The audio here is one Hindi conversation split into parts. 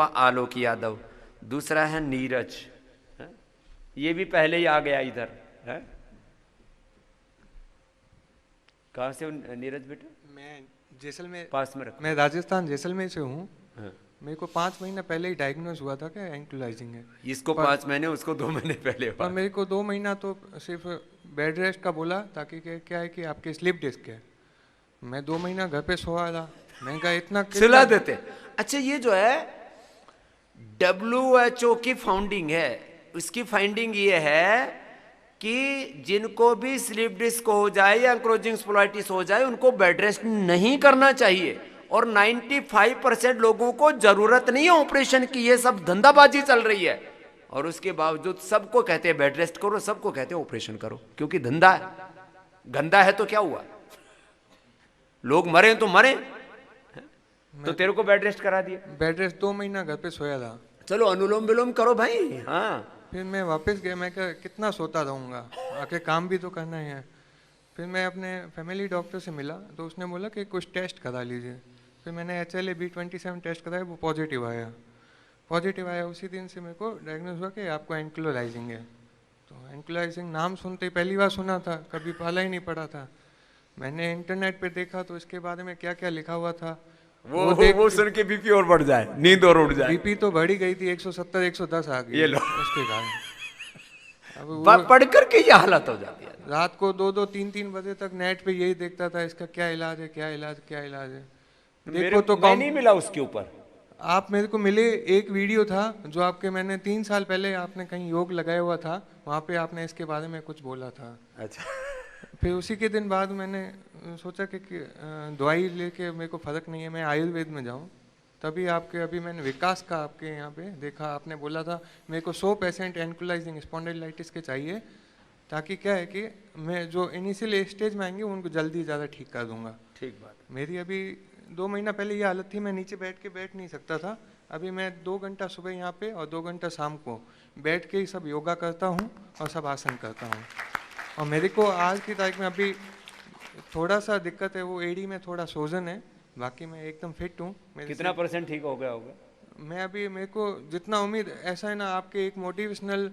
आलोक यादव, दूसरा है नीरज, है? ये भी पहले ही आ गया इधर है। कहाँ से नीरज बेटा? मैं जैसलमेर पास में रखो। मैं राजस्थान जैसलमेर से हूँ। हाँ। मेरे को 5 महीना पहले ही डायग्नोज हुआ था कि एंक्लोलाइजिंग है। इसको 5 महीने, उसको 2 महीने पहले पर मेरे को 2 महीना तो सिर्फ बेड रेस्ट का बोला, ताकि क्या है कि आपके स्लिप डिस्क है। मैं 2 महीना घर पे सोया था। मैं कहा इतना सुला देते। अच्छा, ये जो है WHO की फाउंडिंग है, उसकी फाइंडिंग ये है कि जिनको भी स्लीप डिस्क हो जाए या एंक्रोचिंग स्पॉन्डिलाइटिस हो जाए उनको बेड रेस्ट नहीं करना चाहिए, और 95% लोगों को जरूरत नहीं है ऑपरेशन की। ये सब धंधाबाजी चल रही है, और उसके बावजूद सबको कहते हैं बेड रेस्ट करो, सबको कहते हैं ऑपरेशन करो, क्योंकि धंधा है। गंदा है तो क्या हुआ, लोग मरे तो मरे, तो तेरे को बेड रेस्ट करा दिया। बेड रेस्ट 2 महीना घर पे सोया था। चलो अनुलोम विलोम करो भाई। हाँ, फिर मैं वापस गया। मैं क्या कितना सोता रहूँगा, आके काम भी तो करना है। फिर मैं अपने फैमिली डॉक्टर से मिला, तो उसने बोला कि कुछ टेस्ट करा लीजिए। फिर मैंने HLA-B27 टेस्ट कराया, वो पॉजिटिव आया। उसी दिन से मेरे को डायग्नोज हुआ कि आपको एंक्लोलाइजिंग है। तो एंक्लोलाइजिंग नाम सुनते ही पहली बार सुना था, कभी पाला ही नहीं पड़ा था। मैंने इंटरनेट पे देखा तो इसके बारे में क्या क्या लिखा हुआ था, वो सुन के बीपी और बढ़ जाए, नींद और उड़ जाए। बीपी तो बढ़ी गई थी, 170-110 आ गई। ये लो, उसके कारण पढ़ करके ये हालत हो जाती है। रात को 2-2, 3-3 बजे तक नेट पे यही देखता था, इसका क्या इलाज है, क्या इलाज, क्या इलाज है। देखो तो मैं नहीं मिला उसके ऊपर। आप मेरे को मिले, एक वीडियो था जो आपके, मैंने 3 साल पहले आपने कहीं योग लगाया हुआ था, वहाँ पे आपने इसके बारे में कुछ बोला था। अच्छा। फिर उसी के दिन बाद मैंने सोचा कि दवाई लेके मेरे को फ़र्क नहीं है, मैं आयुर्वेद में जाऊँ। तभी अभी मैंने विकास का आपके यहाँ पे देखा, आपने बोला था मेरे को 100% एंक्लोलाइजिंग स्पॉन्डिलाइटिस के चाहिए, ताकि क्या है कि मैं जो इनिशियल स्टेज में आएंगे उनको जल्दी ज़्यादा ठीक कर दूंगा। ठीक बात। मेरी अभी 2 महीना पहले ये हालत थी, मैं नीचे बैठ नहीं सकता था। अभी मैं 2 घंटा सुबह यहाँ पे और 2 घंटा शाम को बैठ के ही सब योगा करता हूँ और सब आसन करता हूँ। और मेरे को आज की तारीख में अभी थोड़ा सा दिक्कत है, वो एड़ी में थोड़ा सोजन है, बाकी मैं एकदम फिट हूँ। कितना % ठीक हो गया होगा? मैं अभी, मेरे को जितना उम्मीद, ऐसा है ना, आपके एक मोटिवेशनल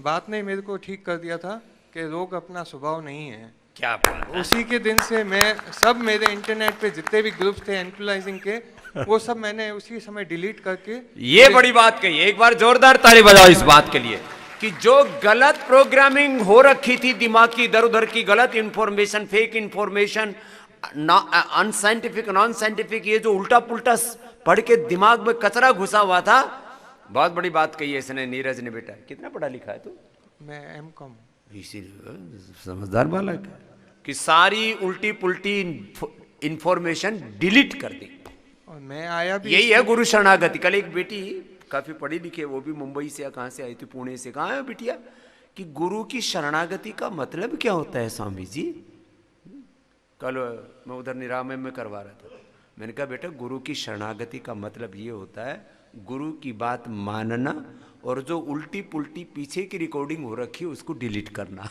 बात ने मेरे को ठीक कर दिया था कि रोग अपना स्वभाव नहीं है। क्या बात है? उसी के दिन से मैं सब मेरे इंटरनेट पे जितने भी ग्रुप्स थे एंक्लोलाइजिंग के, वो सब मैंने उसी समय डिलीट करके। ये बड़ी बात कही, एक बार जोरदार ताली बजाओ इस बात के लिए कि जो गलत प्रोग्रामिंग हो रखी थी दिमाग की, इधर उधर की गलत information, fake information, unscientific, non scientific, ये जो उल्टा पुल्टा पढ़ के दिमाग में कचरा घुसा हुआ था। बहुत बड़ी बात कही है इसने, नीरज ने। बेटा कितना पढ़ा लिखा है तू? मैं M.Com। इसीलिए समझदार बालक है कि सारी उल्टी पुल्टी इंफॉर्मेशन डिलीट कर दी। और मैं आया भी, यही है गुरु शरणागति। कल एक बेटी काफी पढ़ी लिखी है, वो भी मुंबई से या कहां से आई थी, पुणे से, कहाँ है बिटिया, कि गुरु की शरणागति का मतलब क्या होता है स्वामी जी। कल मैं उधर निरामय में करवा रहा था, मैंने कहा बेटा गुरु की शरणागति का मतलब ये होता है गुरु की बात मानना, और जो उल्टी पुल्टी पीछे की रिकॉर्डिंग हो रखी है उसको डिलीट करना।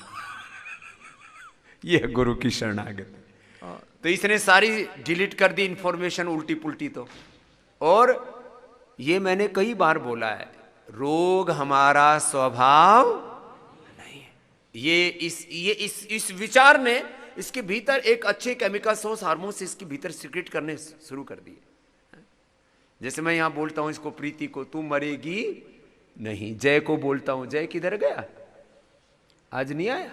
ये है गुरु की शरणागति। तो इसने सारी डिलीट कर दी इंफॉर्मेशन उल्टी पुल्टी तो। और ये मैंने कई बार बोला है, रोग हमारा स्वभाव नहीं है। ये इस विचार ने इसके भीतर एक अच्छे केमिकल सोर्स, हार्मोन से इसके भीतर सीक्रेट करने शुरू कर दिए। जैसे मैं यहां बोलता हूं इसको, प्रीति को, तू मरेगी नहीं। जय को बोलता हूं, जय किधर गया, आज नहीं आया।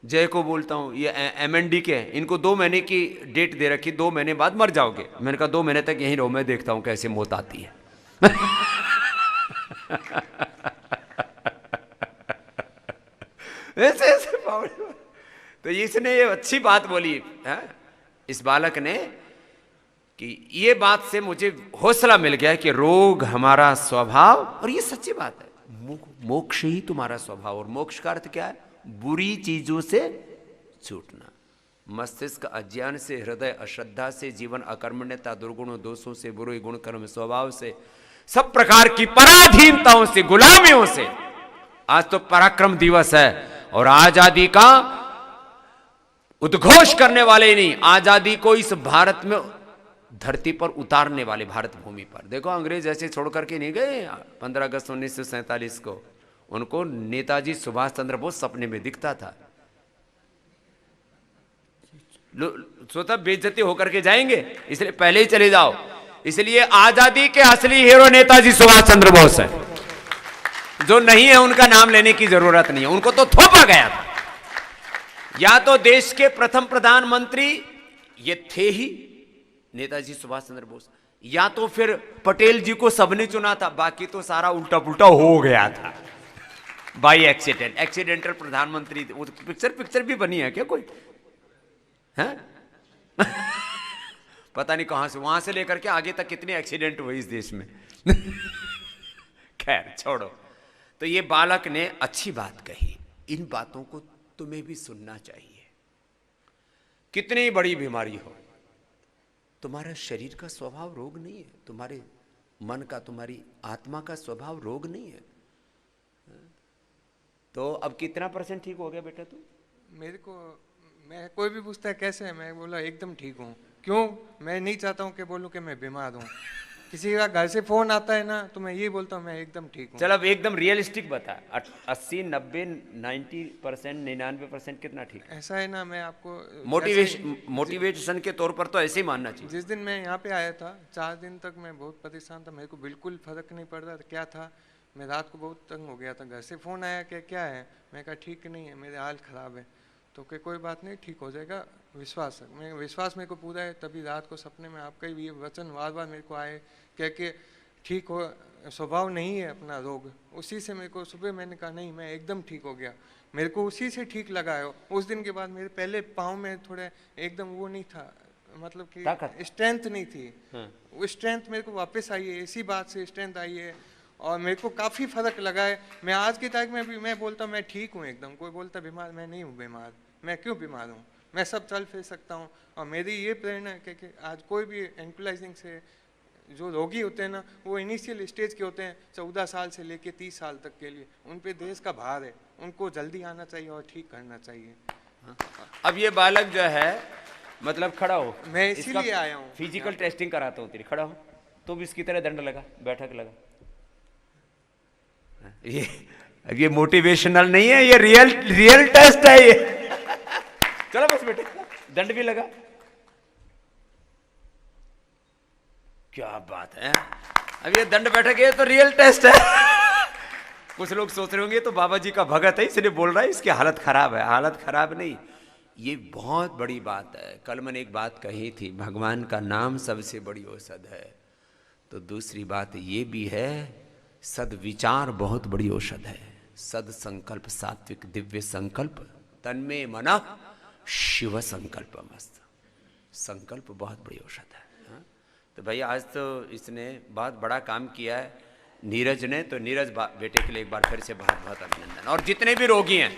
जय को बोलता हूं, ये MND के हैं, इनको 2 महीने की डेट दे रखी, 2 महीने बाद मर जाओगे। मैंने कहा 2 महीने तक यहीं रहो, मैं देखता हूं कैसे मौत आती है। ऐसे तो इसने ये अच्छी बात बोली है इस बालक ने, कि ये बात से मुझे हौसला मिल गया कि रोग हमारा स्वभाव, और ये सच्ची बात है। मोक्ष ही तुम्हारा स्वभाव, और मोक्ष का अर्थ क्या है? बुरी चीजों से छूटना। मस्तिष्क अज्ञान से, हृदय अश्रद्धा से, जीवन अकर्मण्यता, दुर्गुणों दोषों से, बुरे गुण कर्म स्वभाव से, सब प्रकार की पराधीनताओं से, गुलामियों से। आज तो पराक्रम दिवस है, और आजादी का उद्घोष करने वाले नहीं, आजादी को इस भारत में धरती पर उतारने वाले, भारत भूमि पर। देखो अंग्रेज ऐसे छोड़ करके नहीं गए 15 अगस्त 1947 को, उनको नेताजी सुभाष चंद्र बोस सपने में दिखता था। सोचा बेइज्जती होकर के जाएंगे, इसलिए पहले ही चले जाओ। इसलिए आजादी के असली हीरो नेताजी सुभाष चंद्र बोस है। जो नहीं है उनका नाम लेने की जरूरत नहीं है, उनको तो थोपा गया था। या तो देश के प्रथम प्रधानमंत्री ये थे ही नेताजी सुभाष चंद्र बोस, या तो फिर पटेल जी को सबने चुना था, बाकी तो सारा उल्टा पुल्टा हो गया था बाई एक्सीडेंट। एक्सीडेंटल प्रधानमंत्री, वो पिक्चर भी बनी है क्या कोई है? पता नहीं कहां से, वहां से लेकर के आगे तक कितने एक्सीडेंट हुए इस देश में। खैर छोड़ो। तो ये बालक ने अच्छी बात कही, इन बातों को तुम्हें भी सुनना चाहिए। कितनी बड़ी बीमारी हो, तुम्हारा शरीर का स्वभाव रोग नहीं है, तुम्हारे मन का, तुम्हारी आत्मा का स्वभाव रोग नहीं है। तो अब कितना % ठीक हो गया बेटा तू? मेरे को, मैं कोई भी पूछता है कैसे है, मैं बोला एकदम ठीक हूँ। क्यों? मैं नहीं चाहता हूँ कि बोलूँ कि मैं बीमार हूँ। किसी का घर से फोन आता है ना तो मैं ये बोलता हूँ मैं एकदम ठीक हूँ। चल अब एकदम रियलिस्टिक बता, 80, 90, 90%, 99% कितना ठीक? ऐसा है ना, मैं आपको मोटिवेशन के तौर पर तो ऐसे ही मानना चाहिए। जिस दिन मैं यहाँ पे आया था 4 दिन तक मैं बहुत परेशान था, मेरे को बिल्कुल फर्क नहीं पड़ रहा था। क्या था, मैं रात को बहुत तंग हो गया था। घर से फ़ोन आया कि क्या है, मैं कहा ठीक नहीं है, मेरे हाल ख़राब है। तो कि कोई बात नहीं, ठीक हो जाएगा, विश्वास है। मैं विश्वास मेरे को पूरा है। तभी रात को सपने में आपका ही ये वचन बार बार मेरे को आए कि ठीक हो, स्वभाव नहीं है अपना रोग। उसी से मेरे को सुबह मैंने कहा नहीं, मैं एकदम ठीक हो गया। मेरे को उसी से ठीक लगा है। उस दिन के बाद मेरे पहले पाँव में थोड़े एकदम वो नहीं था, मतलब कि स्ट्रेंथ नहीं थी। वो स्ट्रेंथ मेरे को वापस आई है, इसी बात से स्ट्रेंथ आई है और मेरे को काफ़ी फ़र्क लगा है। मैं आज की तारीख में भी मैं बोलता मैं ठीक हूँ एकदम। कोई बोलता बीमार, मैं नहीं हूँ बीमार। मैं क्यों बीमार हूँ? मैं सब चल फिर सकता हूँ। और मेरी ये प्रेरणा है कि आज कोई भी एंक्लाइजिंग से जो रोगी होते हैं ना, वो इनिशियल स्टेज के होते हैं 14 साल से लेके 30 साल तक के लिए। उन पे देश का भार है, उनको जल्दी आना चाहिए और ठीक करना चाहिए। अब ये बालक जो है, मतलब खड़ा हो, मैं इसीलिए आया हूँ। फिजिकल टेस्टिंग कराता हूँ तेरी, खड़ा हो। तो भी इसकी तरह दंड लगा, बैठक लगा। ये मोटिवेशनल नहीं है, ये रियल टेस्ट है ये। चलो बस बेटे, दंड भी लगा। क्या बात है। अब ये दंड बैठक है तो रियल टेस्ट है। कुछ लोग सोच रहे होंगे तो बाबा जी का भगत है इसलिए बोल रहा है, इसकी हालत खराब है। हालत खराब नहीं, ये बहुत बड़ी बात है। कल मैंने एक बात कही थी, भगवान का नाम सबसे बड़ी औषध है। तो दूसरी बात ये भी है, सद्विचार बहुत बड़ी औषध है। सद संकल्प, सात्विक दिव्य संकल्प, तन्मे मना शिव संकल्प मस्त। संकल्प बहुत बड़ी औषध है। तो भाई आज तो इसने बहुत बड़ा काम किया है नीरज ने। तो नीरज बेटे के लिए एक बार फिर से बहुत बहुत अभिनंदन। और जितने भी रोगी हैं,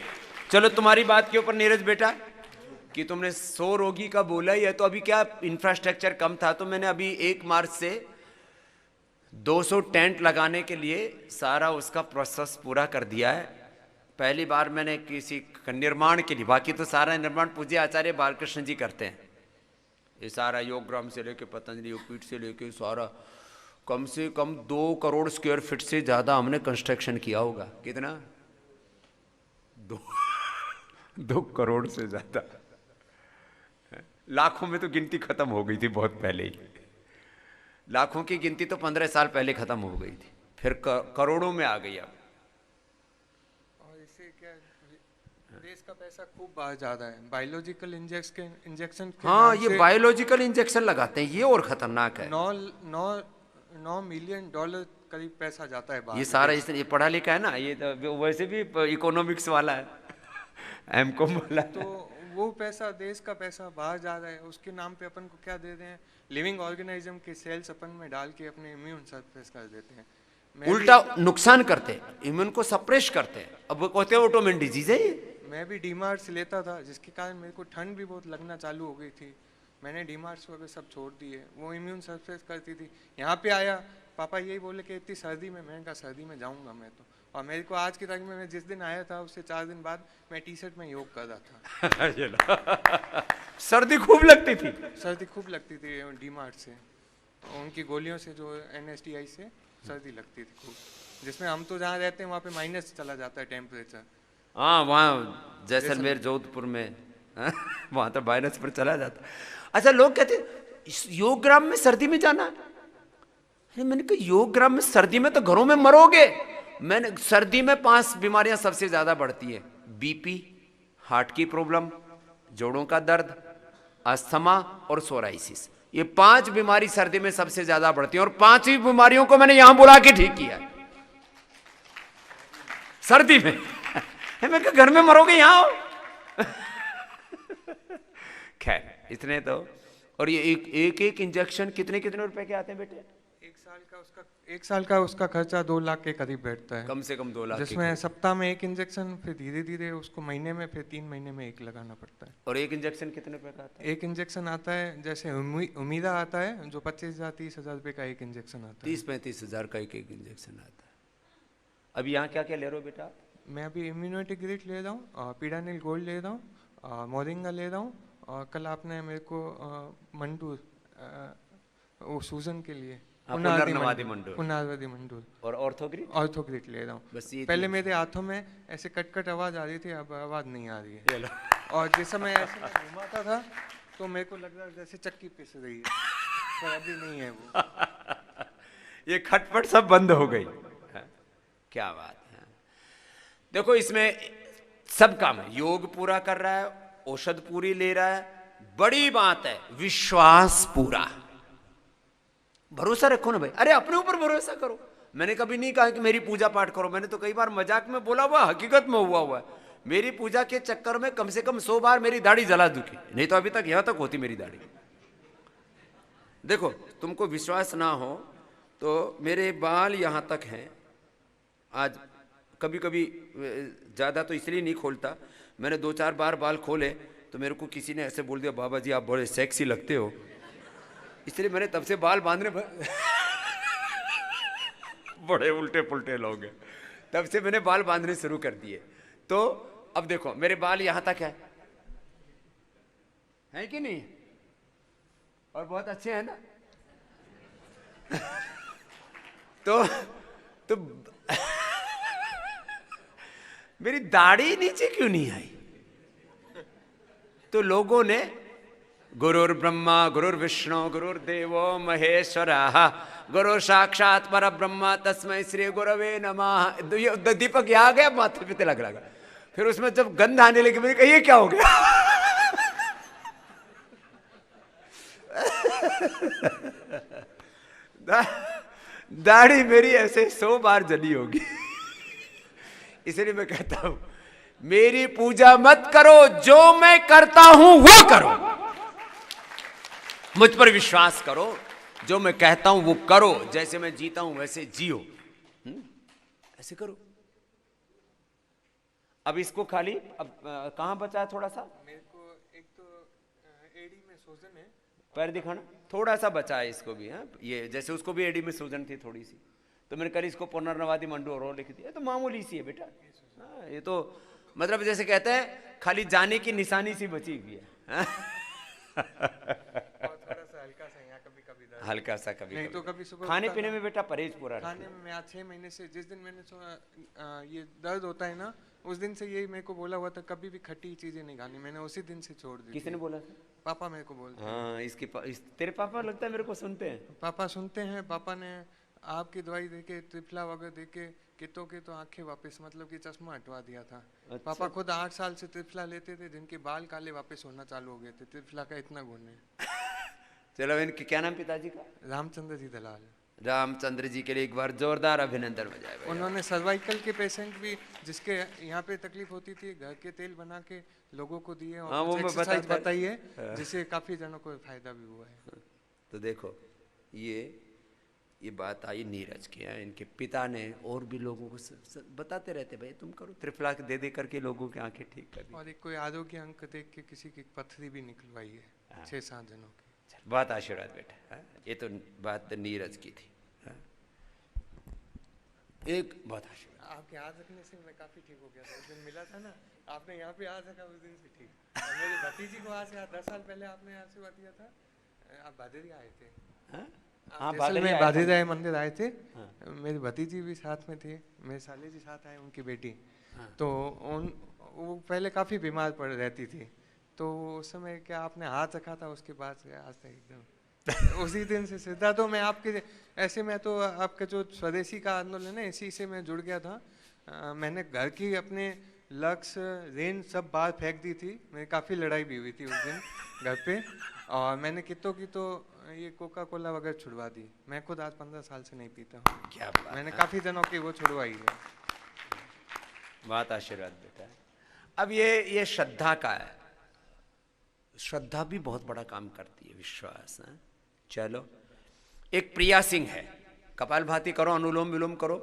चलो तुम्हारी बात के ऊपर नीरज बेटा कि तुमने 100 रोगी का बोला ही है, तो अभी क्या इंफ्रास्ट्रक्चर कम था, तो मैंने अभी 1 मार्च से 200 टेंट लगाने के लिए सारा उसका प्रोसेस पूरा कर दिया है। पहली बार मैंने किसी निर्माण के लिए, बाकी तो सारा निर्माण पूज्य आचार्य बालकृष्ण जी करते हैं। ये सारा योगग्राम से लेके पतंजलि योगपीठ से लेके सारा कम से कम 2 करोड़ स्क्वायर फीट से ज़्यादा हमने कंस्ट्रक्शन किया होगा। कितना? 2 करोड़ से ज़्यादा। लाखों में तो गिनती खत्म हो गई थी बहुत पहले ही। लाखों की गिनती तो 15 साल पहले खत्म हो गई थी, फिर करोड़ों में आ गई। अब और इससे क्या, देश का पैसा खूब बाहर जा रहा है बायोलॉजिकल इंजेक्शन। हाँ, ये बायोलॉजिकल इंजेक्शन लगाते हैं, ये और खतरनाक है। 9 मिलियन डॉलर करीब पैसा जाता है बाहर। ये सारा ये पढ़ा लिखा है ना, ये तो वैसे भी इकोनॉमिक्स वाला है, एमकॉम वाला। तो वो पैसा, देश का पैसा बाहर जा रहा है। उसके नाम पे अपन को क्या दे रहे हैं, लिविंग ऑर्गेनिज्म के सेल्स अपन में डाल के अपने इम्यून सप्रेस कर देते हैं। उल्टा नुकसान करते हैं, इम्यून को सप्रेस करते हैं। अब वो कहते हैं ऑटोमेन डिजीज है ये। मैं भी डीमार्ट्स लेता था, जिसके कारण मेरे को ठंड भी बहुत लगना चालू हो गई थी। मैंने डीमार्ट्स वगैरह सब छोड़ दिए, वो इम्यून सप्रेस करती थी। यहाँ पे आया पापा यही बोले कि इतनी सर्दी में, मैं कहा सर्दी में जाऊंगा मैं तो। और मेरे को आज की तारीख में, मैं जिस दिन आया था उससे 4 दिन बाद मैं टी शर्ट में योग कर रहा था। ये लो। सर्दी खूब लगती थी। सर्दी खूब लगती थी डीमार्ट से, तो उनकी गोलियों से, जो NSTI से सर्दी लगती थी खूब, जिसमें हम तो जहाँ रहते हैं वहाँ पे माइनस चला जाता है टेम्परेचर। हाँ, वहाँ जैसलमेर जोधपुर में वहाँ तो माइनस पर चला जाता। अच्छा, लोग कहते इस योग ग्राम में सर्दी में जाना। अरे मैंने कहा योग ग्राम में सर्दी में तो घरों में मरोगे। मैंने सर्दी में 5 बीमारियां सबसे ज्यादा बढ़ती है: बीपी, हार्ट की प्रॉब्लम, जोड़ों का दर्द, अस्थमा और सोराइसिस। ये 5 बीमारी सर्दी में सबसे ज्यादा बढ़ती है, और 5 ही बीमारियों को मैंने यहां बुला के ठीक किया सर्दी में। मैं कहा घर में मरोगे यहां आओ। खैर इतने तो। और ये एक इंजेक्शन कितने कितने रुपए के आते हैं बेटे? एक साल का उसका खर्चा 2 लाख के करीब बैठता है, कम से कम 2 लाख, जिसमें सप्ताह में 1 इंजेक्शन, फिर धीरे धीरे उसको महीने में, फिर 3 महीने में 1 लगाना पड़ता है। और एक इंजेक्शन कितने रुपए का आता है? एक इंजेक्शन आता है जैसे उमीदा आता है, जो 25,000-30,000 रुपये का एक इंजेक्शन आता है। 30-35 हजार का एक इंजेक्शन आता है। अब यहाँ क्या क्या ले रहे हो बेटा? मैं अभी इम्यूनिटी ग्रिट ले रहा हूँ, पीडानिल गोल्ड ले रहा हूँ, मोरिंगा ले रहा हूँ, और कल आपने मेरे को मंडूर, वो सूजन के लिए पुनर्नवादी मंडूर, पुनर्नवादी मंडूर, और ऑर्थोग्रिट, ऑर्थोग्रिट ले रहा हूँ। बस ये पहले मेरे हाथों में ऐसे कट कट आवाज आ रही थी, अब आवाज नहीं आ रही है। ये लो। और जिस समय ऐसे मैं घुमाता था तो मेरे को लग रहा जैसे चक्की पिस रही है, पर अभी नहीं है वो। ये खटपट सब बंद हो गई। क्या बात है। देखो इसमें सब काम है। योग पूरा कर रहा है, औषध पूरी ले रहा है, बड़ी बात है विश्वास पूरा। भरोसा रखो ना भाई। अरे अपने ऊपर भरोसा करो। मैंने कभी नहीं कहा कि मेरी पूजा पाठ करो, मैंने तो कई बार मजाक में बोला हुआ, हकीकत में हुआ है। मेरी पूजा के चक्कर में कम से कम 100 बार मेरी दाढ़ी जला दुखी, नहीं तो अभी तक यहां तक होती मेरी दाढ़ी। देखो तुमको विश्वास ना हो तो मेरे बाल यहां तक हैं। आज कभी कभी ज्यादा तो इसलिए नहीं खोलता, मैंने 2-4 बार बाल खोले तो मेरे को किसी ने ऐसे बोल दिया, बाबा जी आप बड़े सेक्सी लगते हो, इसलिए मैंने तब से बाल बांधने बड़े उल्टे पुल्टे लोग हैं, तब से मैंने बाल बांधने शुरू कर दिए। तो अब देखो मेरे बाल यहां तक है कि नहीं, और बहुत अच्छे हैं ना। तो मेरी दाढ़ी नीचे क्यों नहीं आई? तो लोगों ने गुरुर ब्रह्मा गुरुर्विष्णु गुरुर्देवो महेश्वरः गुरु साक्षात पर ब्रह्मा तस्मै श्री गुरवे नमः। दीपक यहाँ गया, माथे पे तिलक लगा। फिर उसमें जब गंध आने लगी, मैंने कहा ये क्या हो गया? दाढ़ी मेरी ऐसे 100 बार जली होगी। इसलिए मैं कहता हूं मेरी पूजा मत करो, जो मैं करता हूं वो करो। मुझ पर विश्वास करो, जो मैं कहता हूं वो करो, जैसे मैं जीता हूं वैसे जियो। ऐसे करो। अब इसको खाली, अब कहां बचा है थोड़ा सा? मेरे को एक तो एडी में सूजन है, पैर दिखाना, थोड़ा सा बचा है इसको भी। हाँ, ये जैसे उसको भी एडी में सूजन थी थोड़ी सी, तो मैंने कल इसको पुनर्नवादी मंडूर और लिख दिया। तो मामूली सी है बेटा। हाँ, ये तो मतलब जैसे कहते हैं खाली जाने की निशानी सी बची हुई है। थोड़ा सा हल्का सा यहाँ कभी कभी दर्द, हल्का सा कभी नहीं कभी। तो कभी सुबह खाने उठता पीने था। में बेटा परहेज पूरा खाने रखना। में मैं आज 6 महीने से, जिस दिन मैंने ये दर्द होता है ना, उस दिन से यही मेरे को बोला हुआ था, कभी भी खट्टी चीजें नहीं खानी। मैंने उसी दिन से छोड़ दी। किसने बोला था? पापा मेरे को बोलते हैं। हाँ, तेरे पापा लगता है मेरे को सुनते हैं। पापा सुनते हैं। पापा ने आपकी दवाई देके, त्रिफला वगैरह देके कितों के तो आंखें वापस, मतलब कि चश्मा हटवा दिया था। अच्छा। पापा खुद 8 साल से त्रिफला लेते थे, जिनके बाल काले वापस होना चालू हो गए थे। त्रिफला का इतना गुण है। चलो इनके क्या नाम पिताजी का? रामचंद्र जी दलाल। रामचंद्र जी के लिए एक बार जोरदार अभिनंदन बजाए भाई। उन्होंने सर्वाइकल के पेशेंट भी, जिसके यहाँ पे तकलीफ होती थी, घर के तेल बना के लोगों को दिए, हाँ, और वो कुछ मैं एक्सरसाइज बताता- बताई है, जिससे काफी जनों को फायदा भी हुआ है। तो देखो ये बात आई नीरज की है। इनके पिता ने और भी लोगों को बताते रहते, भाई तुम करो, त्रिफला दे दे करके लोगों की आंखें ठीक कर दी। और एक कोई आरोग्य अंक देख के किसी की पथरी भी निकलवाई है 6-7 जनों की। बहुत आशीर्वाद बेटा। हाँ, ये तो बात नीरज की थी। हाँ। एक बहुत आशीर्वाद। आपके हाथ रखने से मैं काफ़ी ठीक हो गया था। उस दिन मिला था ना, आपने यहाँ पे हाथ रखा, उस दिन से ठीक। और मेरी भतीजी को आज से 10 साल पहले आपने आशीर्वाद दिया था। आप भादेरी आए थे, हाँ हाँ भादरी में आए भादेरी मंदिर आए थे। हाँ। मेरी भतीजी भी साथ में थी, मेरे साले जी साथ आए, उनकी बेटी। हाँ। तो उन वो पहले काफ़ी बीमार पड़ रहती थी, तो उस समय क्या आपने हाथ रखा था, उसके बाद से आज तक एकदम उसी दिन से सीधा। तो मैं आपके ऐसे में तो आपका जो स्वदेशी का आंदोलन है इसी से मैं जुड़ गया था। मैंने घर की अपने लक्स रेंज सब बाहर फेंक दी थी। मेरी काफ़ी लड़ाई भी हुई थी उस दिन घर पे, और मैंने कितों की तो ये कोका कोला वगैरह छुड़वा दी। मैं खुद आज 15 साल से नहीं पीता हूँ। क्या बात मैंने है। काफ़ी जनों की वो छुड़वाई है। बहुत आशीर्वाद देता है। अब ये श्रद्धा का है, श्रद्धा भी बहुत बड़ा काम करती है, विश्वास है। चलो, एक प्रिया सिंह है, कपालभाति करो, अनुलोम विलोम करो।